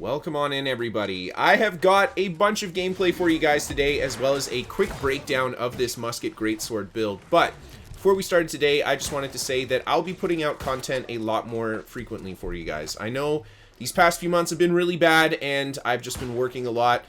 Welcome on in, everybody. I have got a bunch of gameplay for you guys today, as well as a quick breakdown of this Musket Greatsword build. But before we started today, I just wanted to say that I'll be putting out content a lot more frequently for you guys. I know these past few months have been really bad, and I've just been working a lot,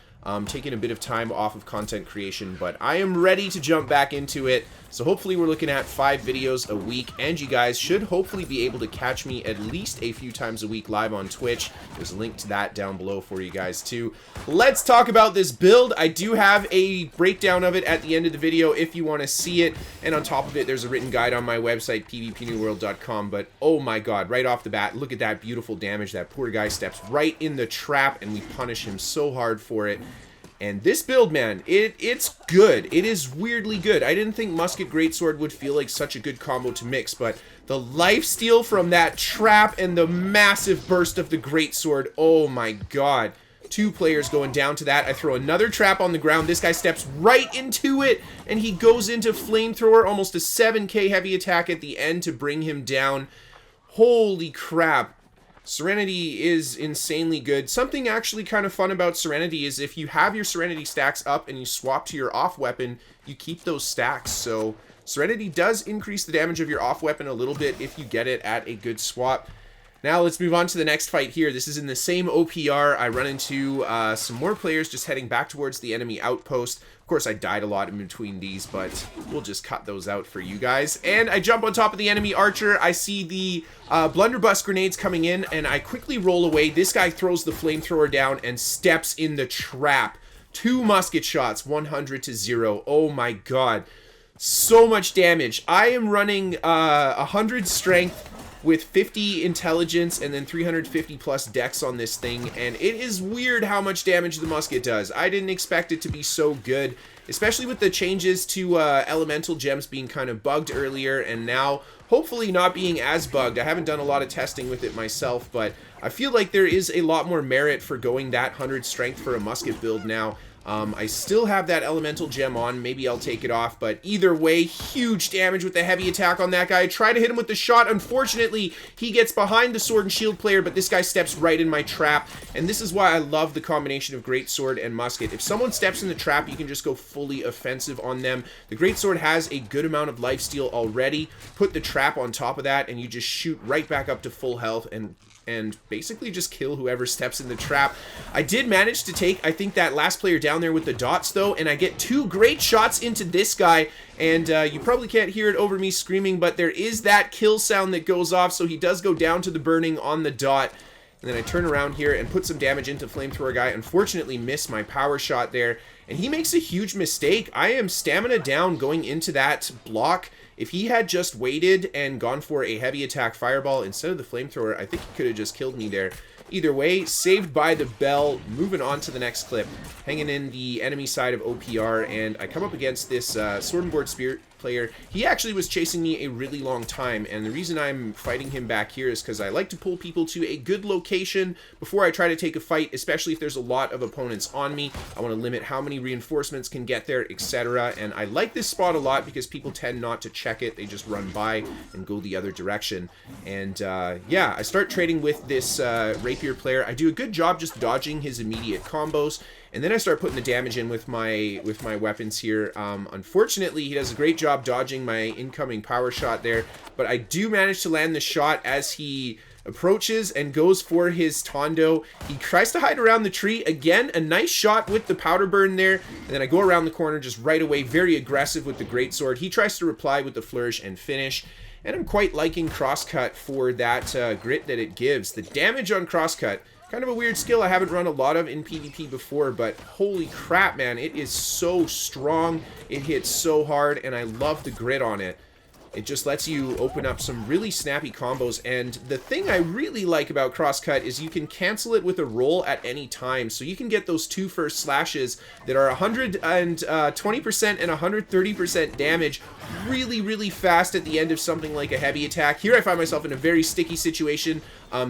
taking a bit of time off of content creation, but I am ready to jump back into it. So hopefully we're looking at 5 videos a week, and you guys should hopefully be able to catch me at least a few times a week live on Twitch. There's a link to that down below for you guys too. Let's talk about this build. I do have a breakdown of it at the end of the video if you want to see it, and on top of it there's a written guide on my website, pvpnewworld.com. But oh my god, right off the bat, look at that beautiful damage. That poor guy steps right in the trap, and we punish him so hard for it. And this build, man, it's good. It is weirdly good. I didn't think Musket Greatsword would feel like such a good combo to mix, but the lifesteal from that trap and the massive burst of the Greatsword, oh my god. 2 players going down to that. I throw another trap on the ground. This guy steps right into it, and he goes into Flamethrower, almost a 7k heavy attack at the end to bring him down. Holy crap. Serenity is insanely good. Something actually kind of fun about Serenity is if you have your Serenity stacks up and you swap to your off weapon, you keep those stacks. So Serenity does increase the damage of your off weapon a little bit if you get it at a good swap. Now let's move on to the next fight here. This is in the same OPR. I run into some more players just heading back towards the enemy outpost. Of course, I died a lot in between these, but we'll just cut those out for you guys. And I jump on top of the enemy archer. I see the blunderbuss grenades coming in, and I quickly roll away. This guy throws the flamethrower down and steps in the trap. 2 musket shots, 100 to 0. Oh my god. So much damage. I am running 100 strength with 50 intelligence and then 350 plus dex on this thing, and it is weird how much damage the musket does. I didn't expect it to be so good, especially with the changes to elemental gems being kind of bugged earlier, and now hopefully not being as bugged. I haven't done a lot of testing with it myself, but I feel like there is a lot more merit for going that 100 strength for a musket build now. I still have that elemental gem on. Maybe I'll take it off, but either way, huge damage with the heavy attack on that guy. I try to hit him with the shot. Unfortunately, he gets behind the sword and shield player, but this guy steps right in my trap, and this is why I love the combination of Greatsword and Musket. If someone steps in the trap, you can just go fully offensive on them. The Greatsword has a good amount of lifesteal already. Put the trap on top of that, and you just shoot right back up to full health and basically just kill whoever steps in the trap. I did manage to take, I think, that last player down there with the dots, though, and I get 2 great shots into this guy, and you probably can't hear it over me screaming, but there is that kill sound that goes off, so he does go down to the burning on the dot. And then I turn around here and put some damage into Flamethrower guy. Unfortunately, miss my power shot there, and he makes a huge mistake. I am stamina down going into that block. If he had just waited and gone for a heavy attack fireball instead of the flamethrower, I think he could have just killed me there. Either way, saved by the bell. Moving on to the next clip. Hanging in the enemy side of OPR, and I come up against this Sword and Board Spirit player. He actually was chasing me a really long time, and the reason I'm fighting him back here is because I like to pull people to a good location before I try to take a fight, especially if there's a lot of opponents on me. I want to limit how many reinforcements can get there, etc. And I like this spot a lot because people tend not to check it. They just run by and go the other direction. And yeah, I start trading with this rapier player. I do a good job just dodging his immediate combos, and then I start putting the damage in with my weapons here. Unfortunately, he does a great job dodging my incoming power shot there, but I do manage to land the shot as he approaches and goes for his Tondo. He tries to hide around the tree. Again, a nice shot with the powder burn there, and then I go around the corner just right away, very aggressive with the Greatsword. He tries to reply with the flourish and finish, and I'm quite liking Crosscut for that grit that it gives. The damage on Crosscut, kind of a weird skill I haven't run a lot of in PvP before, but holy crap, man, it is so strong. It hits so hard, and I love the grit on it. It just lets you open up some really snappy combos, and the thing I really like about Crosscut is you can cancel it with a roll at any time, so you can get those 2 first slashes that are 120% and 130% damage really, really fast at the end of something like a heavy attack. Here I find myself in a very sticky situation.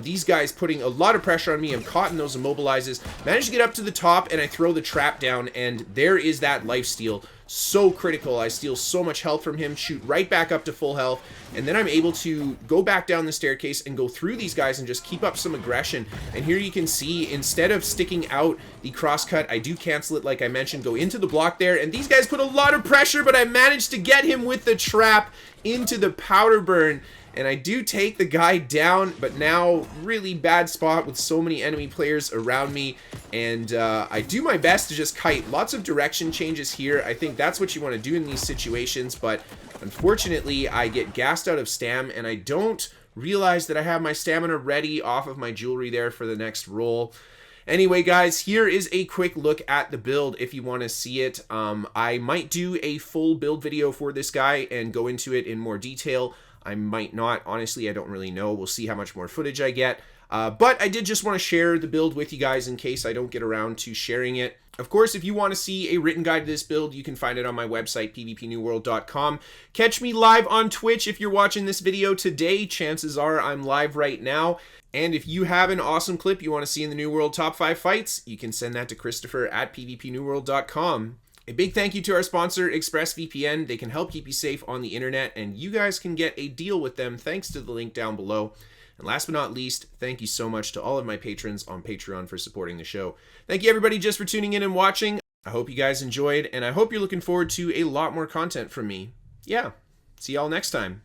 These guys putting a lot of pressure on me. I'm caught in those immobilizes. Manage to get up to the top, and I throw the trap down, and there is that lifesteal. so critical. I steal so much health from him, shoot right back up to full health, and then I'm able to go back down the staircase and go through these guys and just keep up some aggression. And here you can see, instead of sticking out the crosscut, I do cancel it like I mentioned, go into the block there, and these guys put a lot of pressure, but I managed to get him with the trap into the powder burn. And I do take the guy down, but now really bad spot with so many enemy players around me. And I do my best to just kite. Lots of direction changes here. I think that's what you want to do in these situations. But unfortunately, I get gassed out of stam, and I don't realize that I have my stamina ready off of my jewelry there for the next roll. Anyway, guys, here is a quick look at the build if you want to see it. I might do a full build video for this guy and go into it in more detail. I might not. Honestly, I don't really know. We'll see how much more footage I get. But I did just want to share the build with you guys in case I don't get around to sharing it. Of course, if you want to see a written guide to this build, you can find it on my website, pvpnewworld.com. Catch me live on Twitch if you're watching this video today. Chances are I'm live right now. And if you have an awesome clip you want to see in the New World Top 5 Fights, you can send that to Kristofer at pvpnewworld.com. A big thank you to our sponsor, ExpressVPN. They can help keep you safe on the internet, and you guys can get a deal with them thanks to the link down below. And last but not least, thank you so much to all of my patrons on Patreon for supporting the show. Thank you everybody just for tuning in and watching. I hope you guys enjoyed, and I hope you're looking forward to a lot more content from me. Yeah, see y'all next time.